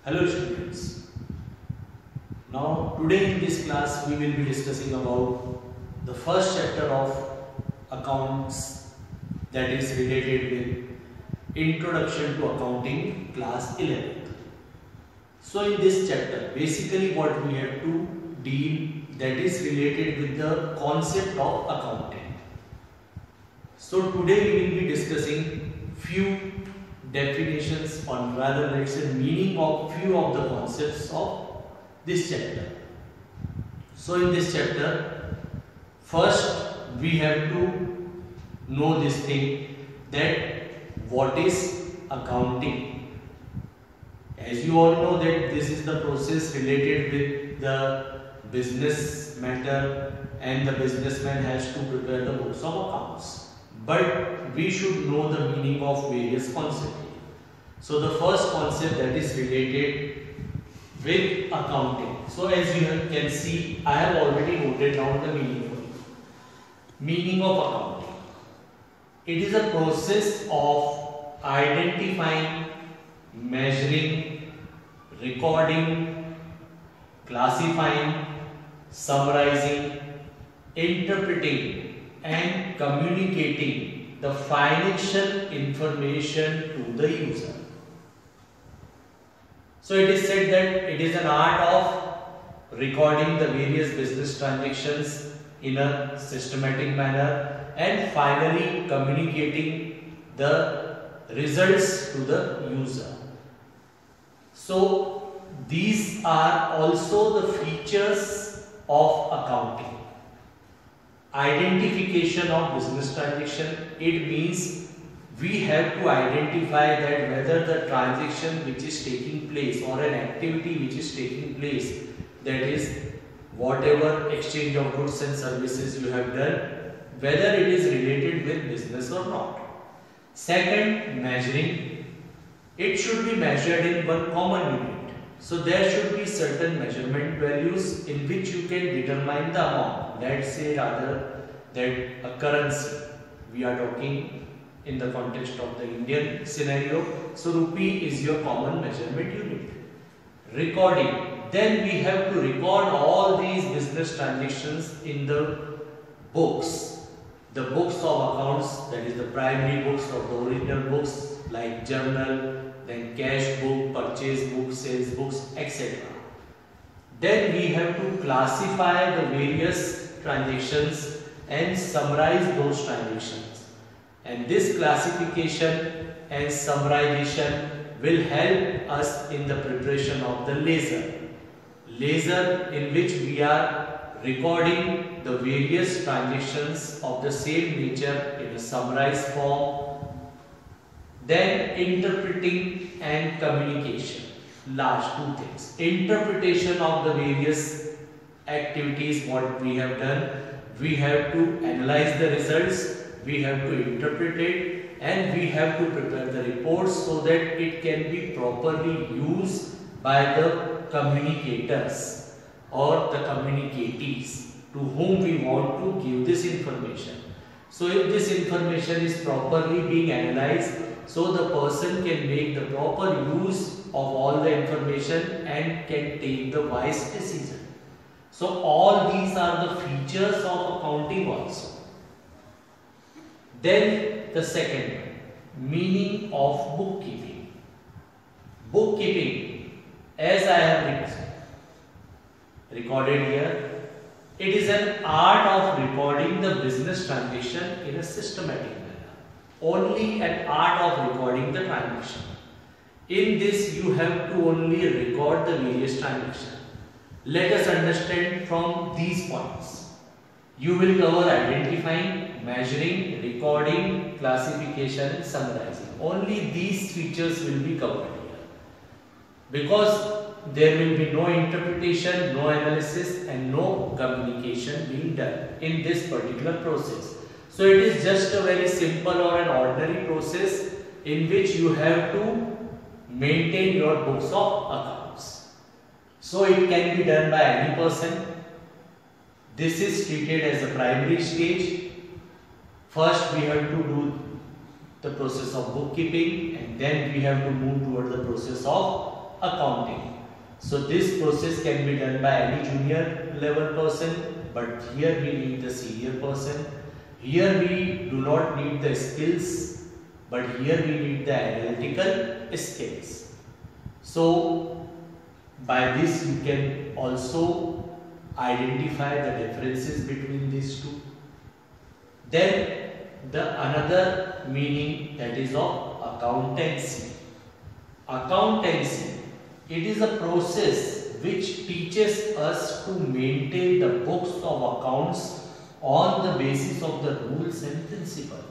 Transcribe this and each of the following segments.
Hello students. Now today in this class we will be discussing about the first chapter of accounts, that is related with Introduction to Accounting class 11th. So in this chapter basically what we have to deal, that is related with the concept of accounting. So today we will be discussing few definitions, or rather let's say meaning of few of the concepts of this chapter. So in this chapter, first we have to know this thing, that what is accounting. As you all know that this is the process related with the business matter, and the businessman has to prepare the books of accounts. But we should know the meaning of various concepts. So the first concept that is related with accounting. So as you can see, I have already noted down the meaning for you. Meaning of accounting. It is a process of identifying, measuring, recording, classifying, summarizing, interpreting and communicating the financial information to the user. So it is said that it is an art of recording the various business transactions in a systematic manner and finally communicating the results to the user. So these are also the features of accounting. Identification of business transaction, it means we have to identify that whether the transaction which is taking place or an activity which is taking place, that is whatever exchange of goods and services you have done, whether it is related with business or not. Second, measuring. It should be measured in one common unit. So there should be certain measurement values in which you can determine the amount. Let's say rather that a currency, we are talking in the context of the Indian scenario. So rupee is your common measurement unit. Recording. Then we have to record all these business transactions in the books. The books of accounts, that is the primary books of the original books like journal, then cash book, purchase book, sales books, etc. Then we have to classify the various transactions and summarize those transactions. And this classification and summarization will help us in the preparation of the ledger. Ledger in which we are recording the various transactions of the same nature in a summarized form. Then interpreting and communication. Last two things. Interpretation of the various activities what we have done. We have to analyze the results, we have to interpret it, and we have to prepare the reports so that it can be properly used by the communicators or the communicatees to whom we want to give this information. So if this information is properly being analyzed, so the person can make the proper use of all the information and can take the wise decision. So all these are the features of accounting also. Then the second one, meaning of bookkeeping. Bookkeeping, as I have recorded here, it is an art of recording the business transaction in a systematic manner. Only an art of recording the transaction. In this you have to only record the various transactions. Let us understand from these points. You will cover identifying, measuring, recording, classification and summarizing. Only these features will be covered here. Because there will be no interpretation, no analysis and no communication being done in this particular process. So it is just a very simple or an ordinary process in which you have to maintain your books of accounts. So it can be done by any person. This is treated as a primary stage. First we have to do the process of bookkeeping, and then we have to move toward the process of accounting. So this process can be done by any junior level person, but here we need the senior person. Here we do not need the skills, but here we need the analytical skills. So by this you can also identify the differences between these two. Then the another meaning, that is of accountancy. Accountancy, it is a process which teaches us to maintain the books of accounts on the basis of the rules and principles.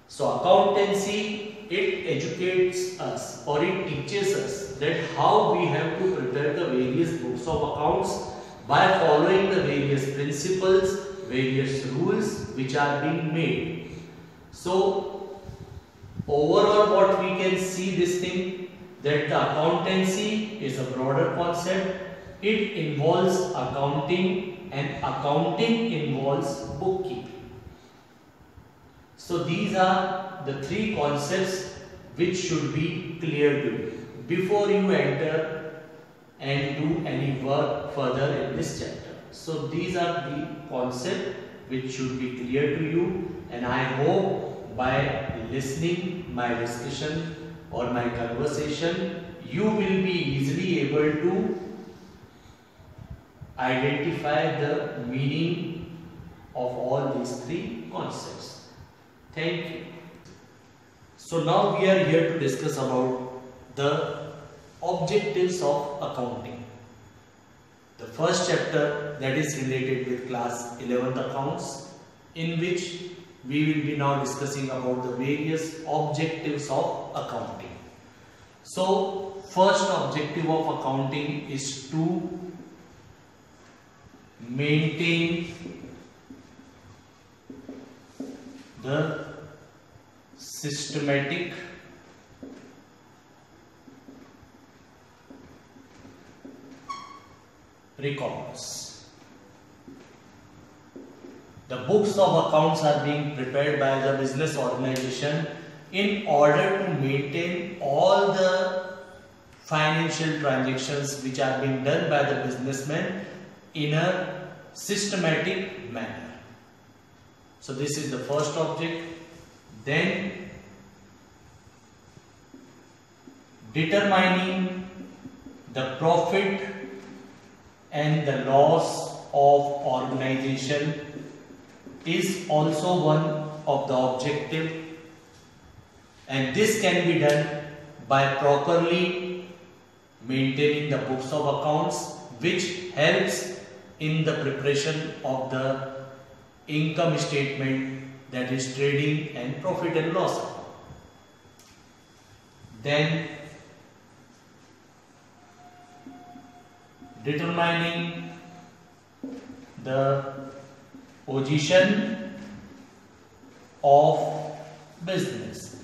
So accountancy, it educates us or it teaches us that how we have to prepare the various books of accounts by following the various principles, various rules which are being made. So overall what we can see this thing, that the accountancy is a broader concept. It involves accounting and accounting involves bookkeeping. So these are the three concepts which should be clear to you before you enter and do any work further in this chapter. So these are the concepts which should be clear to you, and I hope by listening my discussion or my conversation, you will be easily able to identify the meaning of all these three concepts. Thank you. So now we are here to discuss about the objectives of accounting. The first chapter, that is related with class 11th accounts, in which we will be now discussing about the various objectives of accounting. So first objective of accounting is to maintain the systematic records. The books of accounts are being prepared by the business organization in order to maintain all the financial transactions which are being done by the businessman in a systematic manner. So this is the first object. Then determining the profit and the loss of organization is also one of the objective, and this can be done by properly maintaining the books of accounts, which helps in the preparation of the income statement, that is trading and profit and loss account. Then determining the position of business,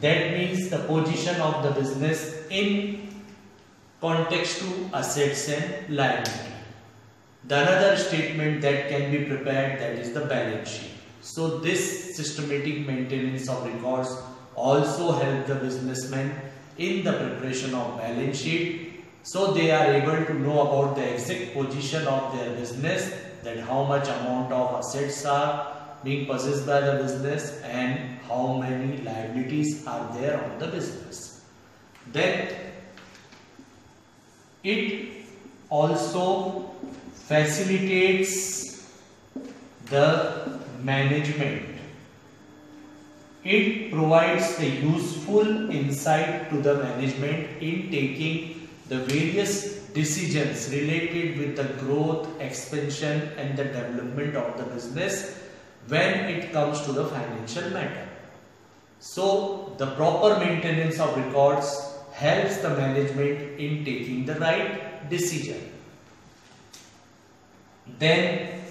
that means the position of the business in context to assets and liability. The another statement that can be prepared, that is the balance sheet. So this systematic maintenance of records also help the businessmen in the preparation of balance sheet, so they are able to know about the exact position of their business, that how much amount of assets are being possessed by the business and how many liabilities are there on the business. Then it also facilitates the management. It provides the useful insight to the management in taking the various decisions related with the growth, expansion and the development of the business when it comes to the financial matter. So the proper maintenance of records helps the management in taking the right decision. Then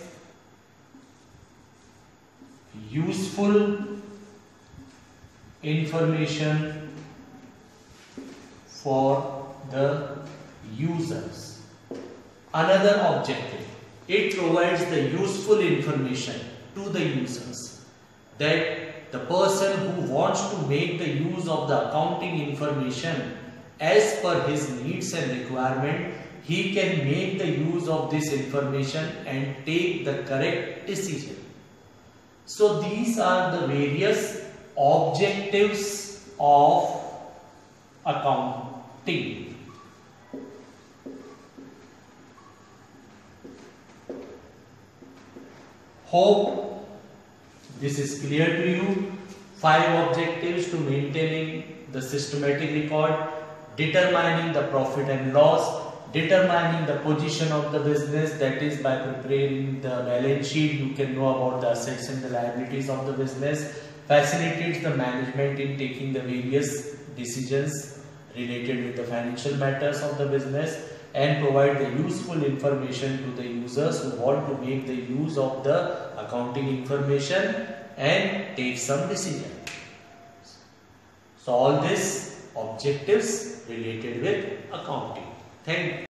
useful information for the users. Another objective, it provides the useful information to the users, that the person who wants to make the use of the accounting information as per his needs and requirement, he can make the use of this information and take the correct decision. So these are the various objectives of accounting. Hope this is clear to you. 5 objectives to maintaining the systematic record, determining the profit and loss, determining the position of the business, that is by preparing the balance sheet you can know about the assets and the liabilities of the business, facilitates the management in taking the various decisions related with the financial matters of the business, and provide the useful information to the users who want to make the use of the accounting information and take some decision. So all these objectives related with accounting. Thank you.